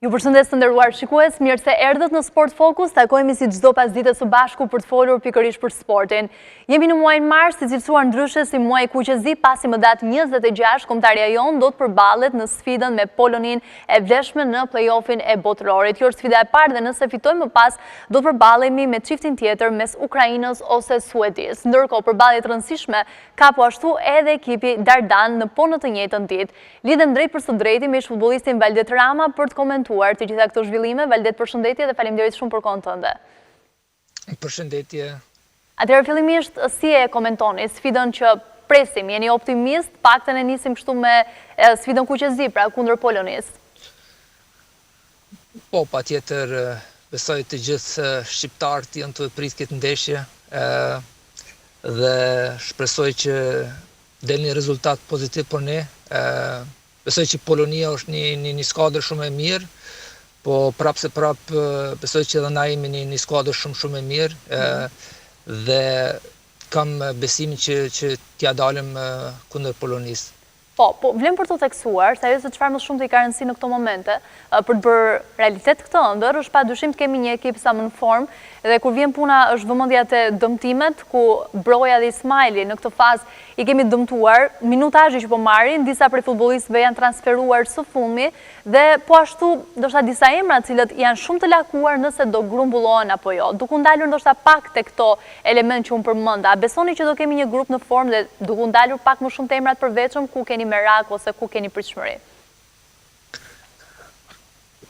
Ju përshëndes të nderuar shikues, mirë se erdhët në Sport Focus, takojmë si çdo pasdite së bashku për të folur pikërisht për sportin. Jemi në muajin mars, i cilësuar ndryshe si muaji kuqezi, pasi më datë 26 kombëtarja jon do të përballet në sfidën me Polonin e vlefshme në play-offin e botërorit. Kjo është sfida e parë dhe nëse fitojmë më pas, do të përballemi me çiftin tjetër mes Ukrainës ose Suedis. Ndërkohë, përballje të rëndësishme ka po ashtu edhe ekipi Dardan në të njëjtën ditë. Lidhem drejt për së drejti me futbollistin Valdet Rama për të komentuar të gjitha këto zhvillime. Valdet, përshëndetje dhe faleminderit shumë për kohën tënde. Përshëndetje. Atëherë fillimisht si e komentoni sfidën që presim? Jeni optimist? Paktën e nisim kështu me sfidën kuqezi, pra kundër Polonis. Po, patjetër besoj të gjithë shqiptarët janë të prit këtë ndeshje dhe shpresoj që del një rezultat pozitiv për ne. Besoj që Polonia është një skuadër shumë e mirë, po prapë se prapë besoj që edhe na jemi një skuadër shumë e mirë dhe kam besimin që t'ja dalim kundër Polonisë. Po, vlen për të teksuar, se ajo se çfarë më shumë të i ka rëndësi në këto momente, për të bërë realitet këtë ëndër, është pa dyshim të kemi një ekip sa më në formë, dhe kur vjen puna është vëmendja te dëmtimet, ku Broja dhe Ismaili në këtë fazë i kemi dëmtuar, minutazhi që po marrin, disa prej futbollistëve janë transferuar së fundmi, dhe po ashtu ndoshta disa emra të cilët janë shumë të lakuar nëse do grumbullohen apo jo. Duke ndalur ndoshta pak te këto element që unë përmenda, a besoni që do kemi një grup në formë dhe duke ndalur pak më shumë te emrat përveçëm ku keni merak ose ku keni pritshmëri?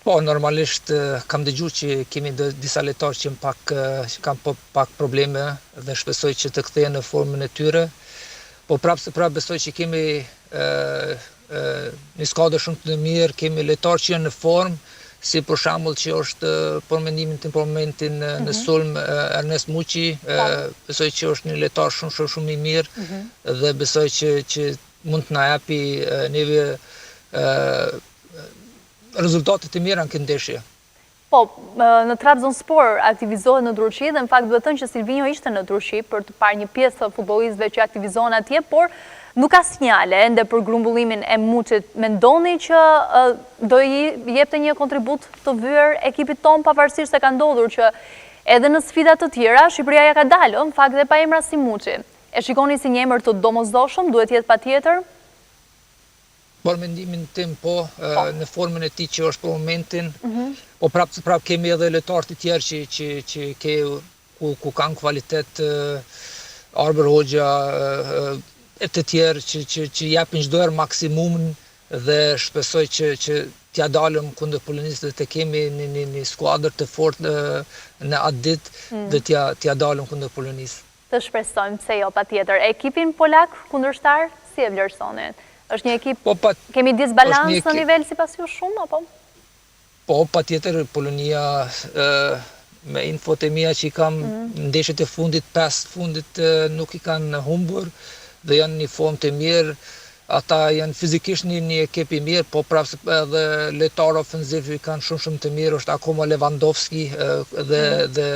Po, normalisht kam dëgjuar që kemi disa lojtarë që kanë pak probleme dhe shpresoj që të kthehen në formën e tyre. Po prapë se prapë besoj që kemi një skuadër shumë të mirë, kemi lojtarë që janë në formë, si për shembull që është për mendimin tim për momentin në sulm Ernest Muçi, besoj që është një lojtar shumë i mirë dhe besoj që mund të na japi neve rezultate të mira në këtë ndeshje. Po, në Trabzonspor aktivizohet në Turqi dhe në fakt duhet të thënë që Silvinho ishte në Turqi për të parë një pjesë të futbollistëve që aktivizohen atje, por nuk ka sinjale ende për grumbullimin e Muçit. Mendoni që do i jepte një kontribut të vyer ekipit ton, pavarësisht se ka ndodhur që edhe në sfida të tjera Shqipëria ja ka dalë, në fakt dhe pa emra si Muçi. E shikoni si një emër të domosdoshëm, duhet jetë patjetër? Por mendimin tim po, në formën e tij që është për momentin, po prapë kemi edhe lojtarë të tjerë që ku kanë kvalitet, Arber Hoxha e të tjerë që japin çdo herë maksimumin dhe shpresoj që t'ja dalëm kundër Polonisë dhe të kemi një skuadër të fortë në atë ditë dhe t'ja dalëm kundër Polonisë. Të shpresojmë se jo, patjetër. Ekipin polak kundërshtar si e vlerësoni? Është një ekip, kemi disbalans në nivel sipas ju shumë, apo? Po, patjetër, Polonia, me infot e mia që i kam ndeshjet e fundit, 5 fundit nuk i kanë humbur dhe janë një formë të mirë. Ata janë fizikisht një ekip i mirë, po prapë edhe lojtarë ofenziv i kanë shumë të mirë, është akoma Lewandowski dhe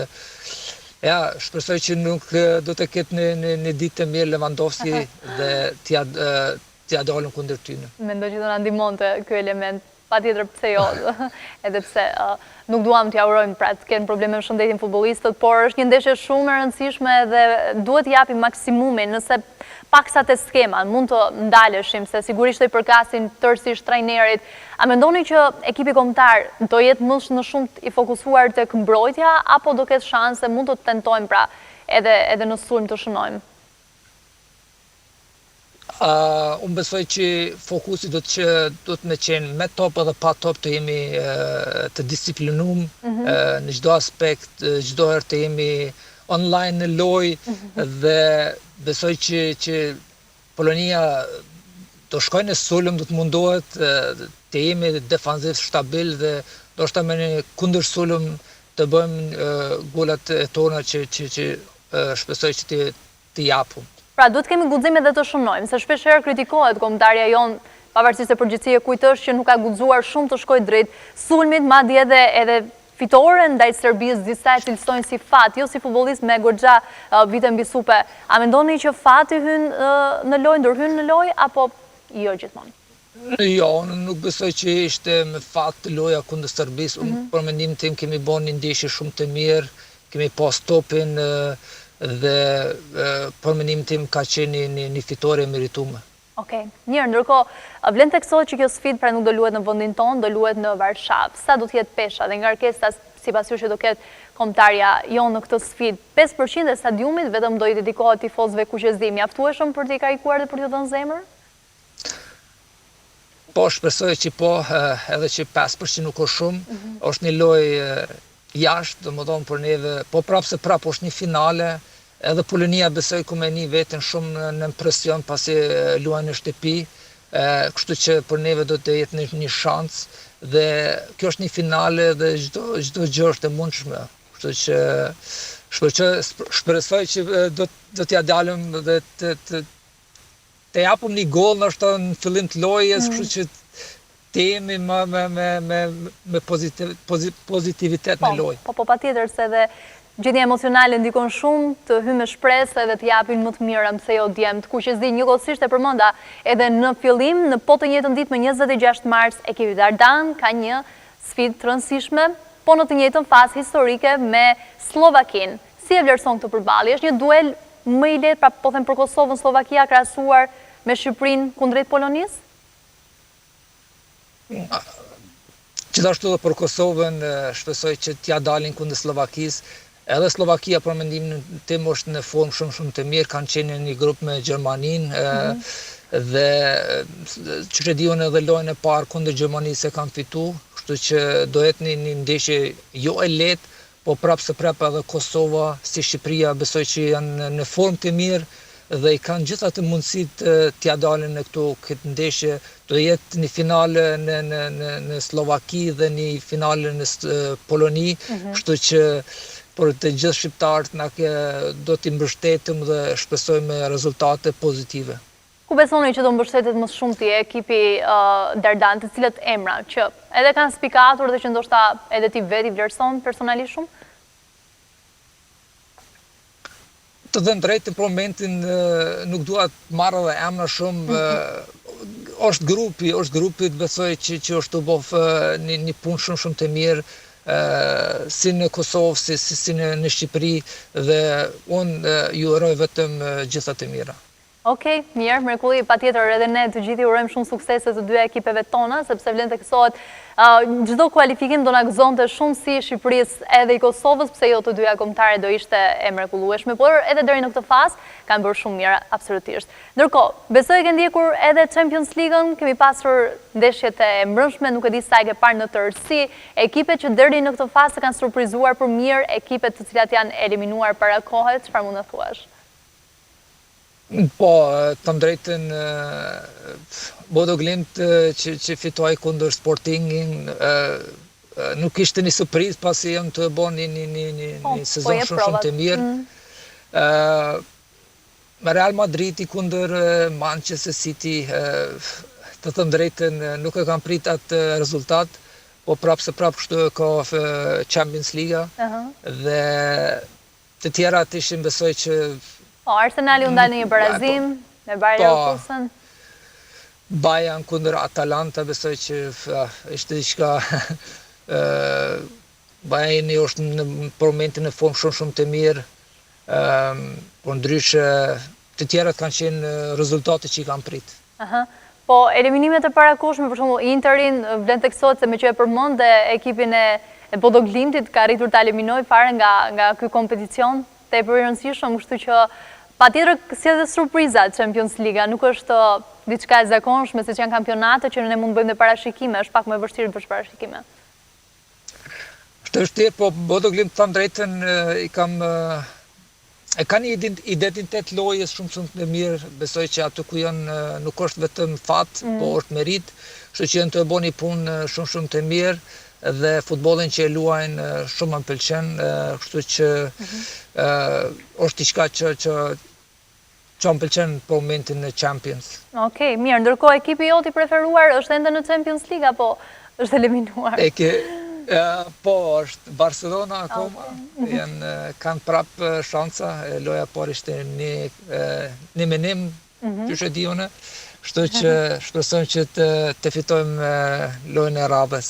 ja, shpresoj që nuk do të ketë një ditë të mirë Lewandowski dhe t'ja dalëm kundër tyre. Mendoj që do na ndihmonte ky element, patjetër pse jo, edhe pse nuk duam t'ja urojmë pra të kenë probleme me shëndetin futbollistët, por është një ndeshje shumë e rëndësishme dhe duhet t'japim maksimumin, nëse paksa te skema mund të ndaleshim, se sigurisht do i përkasin tërësisht trajnerit. A mendoni që ekipi kombëtar do jetë më në shumë i fokusuar tek mbrojtja apo do ketë shanse, mund të tentojmë pra edhe në sulm të shënojmë? Unë besoj që fokusi do të me qenë me top edhe pa top të jemi të disiplinum në çdo aspekt, çdo herë të jemi online në lojë dhe besoj që Polonia do shkojnë në sulm, do të mundohet të jemi defanziv stabil dhe do shta me një kundër sulm të bëjmë golat e tona që shpresoj që të japum. Pra, duhet kemi guxim edhe të shënojmë, se shpesh herë kritikohet kombëtarja jon, pavarësisht se përgjithësia kujt është që nuk ka guxuar shumë të shkojë drejt sulmit, madje edhe fitoren ndaj Serbisë, disa e cilësojnë si fat, jo si futbollist me goxha vite mbi supe. A mendoni që fati hyn në lojë, ndërhyn në lojë apo jo gjithmonë? Jo, unë nuk besoj që ishte me fat loja kundër Serbisë. Unë për mendimin tim kemi bën një ndeshje shumë të mirë, kemi pas topin dhe për mendimin tim ka qenë një fitore e meritume. Okej, mirë, ndërkohë vlen teksohet që kjo sfidë pra nuk do luhet në vendin tonë, do luhet në Varshavë. Sa do të jetë pesha dhe ngarkesa sipas jush që do ketë kombëtarja jonë në këtë sfidë? 5% e stadiumit vetëm do i dedikohet tifozëve kuqezim. Mjaftueshëm për t'i karikuar dhe për t'u dhënë zemër? Po, shpresoj që po, edhe që 5% nuk është shumë, është një lojë jashtë, domethënë për neve, po prapë se prapë është një finale, edhe Polonia besoj ku me një veten shumë në presion pasi luajnë në shtëpi, kështu që për neve do të jetë një shans dhe kjo është një finale dhe çdo gjë është e mundshme. Kështu që shpresoj që do t'ja dalim dhe të japim një gol nështë në fillim të lojës, kështu që të jemi me pozitivitet në lojë. Po patjetër se dhe gjendja emocionale ndikon shumë të hyjë me shpresë edhe të japin më të mira se jo djemt. Kuqezi njëkohësisht e përmenda edhe në fillim, në po të njëjtën ditë më 26 mars, ekipi Dardan ka një sfidë të rëndësishme, po në të njëjtën fazë historike me Slovakin. Si e vlerëson këtë përballje? Është një duel më i lehtë, pra po them për Kosovën, Slovakia krahasuar me Shqipërinë kundrejt Polonisë? Gjithashtu edhe për Kosovën, shpresoj që t'ja dalin kundër Slovakisë. Edhe Slovakia për mendimin tim është në formë shumë të mirë, kanë qenë në një grup me Gjermaninë dhe që e diun edhe lojën e parë kundër Gjermanisë e kanë fituar, kështu që do jetë një ndeshje jo e lehtë, po prapë se prapë edhe Kosova si Shqipëria besoj që janë në formë të mirë dhe i kanë gjitha të mundësit t'ja dalin në këtë ndeshje. Do jetë një finale në Slovaki dhe një finale në Poloni, kështu që për të gjithë shqiptarët do t'i mbështetim dhe shpresojmë rezultate pozitive. Ku besoni që do mbështetet më shumë ti ekipi Dardan, të cilët emra që edhe kanë spikatur dhe që ndoshta edhe ti veti vlerëson personalisht shumë? Të dhënë drejtë për momentin nuk dua të marrë edhe emra shumë. Është grupi të besoj që është të bof një punë shumë të mirë, si në Kosovë, si në Shqipëri dhe unë ju uroj vetëm gjitha të mira. Okej, mirë, mrekulli, patjetër edhe ne të gjithi urojmë shumë suksese të dy ekipeve tona, sepse vlen të kësohet çdo kualifikim do na gëzonte shumë si Shqipërisë edhe i Kosovës, pse jo të dyja kombëtare do ishte e mrekullueshme, por edhe deri në këtë fazë kanë bërë shumë mirë, absolutisht. Ndërkohë, besoj ke ndjekur edhe Champions League-ën, kemi pasur ndeshjet e mbrëmshme, nuk e di sa e ke parë në tërësi, ekipet që deri në këtë fazë kanë surprizuar për mirë, ekipet të cilat janë eliminuar para kohe, çfarë mund të thuash? Po, të drejtën, Bodo Glimt që fitoj kundër Sportingin, nuk ishte një surprizë pasi janë të bërë një sezon shumë të mirë. Real Madridi kundër Manchester City, të drejtën, nuk e kam prit atë rezultat, po prapë se prapë kështu ka Champions League dhe të tjera të ishin besoj që Arsenali u ndal në një barazim me Bayer Leverkusen. Bayern kundër Atalanta besoj që ishte diçka. Bayerni është në momentin në formë shumë të mirë. Por ndryshe të tjerat kanë qenë rezultate që i kanë prit. Po eliminimet e parakoshme, për shembull Interin vlen teksohet se me që e përmend ekipin e Bodo Glimtit ka arritur ta eliminojë fare nga ky kompeticion tepër i rëndësishëm, kështu që patjetër si edhe surpriza Champions League, nuk është diçka e zakonshme siç janë kampionatet që ne mund të bëjmë dhe parashikime, është pak më e vështirë të bësh parashikime. Është e vështirë, po Bodo Glimt të drejtën e kanë një identitet lojës shumë të mirë, besoj që aty ku janë nuk është vetëm fat, po është merit, kështu që janë të bënë një punë shumë të mirë dhe futbollin që e luajnë shumë më pëlqen, kështu që është diçka që më pëlqen për momentin në Champions. Okej, mirë, ndërkohë ekipi jot i preferuar është ende në Champions League apo është eliminuar? Po, është Barcelona akoma, kanë prapë shansa, loja por ishte një menim, që shë di une, Kështu që shpresojmë që të fitojmë lojën e radhës.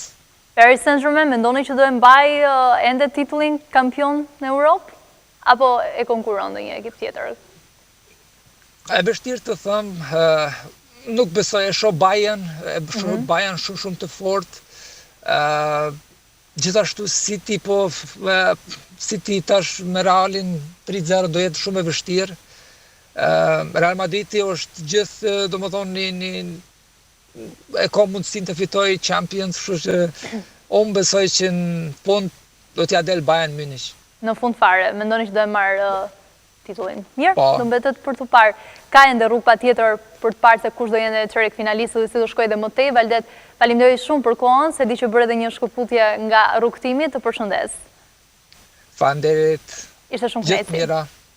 Paris Saint-Germain, mendoni që do e mbaj ende titullin kampion në Europë? Apo e konkuron ndonjë ekip tjetër? E vështirë të thëmë, nuk besoj e shoh Bayern, Bayern shumë të fortë. Gjithashtu City, City tash me Realin 3-0 do jetë shumë e vështirë. Real Madridi është gjithë, do më thonë, e ka mundësin të fitoj Champions, kështu që unë besoj që në fund do t'ja del Bayern Munich. Në fund fare, mendoni që do e marrë titullin. Mirë, do mbetet për të parë. Ka ende rrugë patjetër për të parë se kush do jenë çerek finalistë dhe si do shkojë dhe më tej. Valdet, faleminderoj shumë për kohën, se di që bëre edhe një shkëputje nga rrugtimi, të përshëndes. Faleminderit. Ishte shumë Gjithë mira.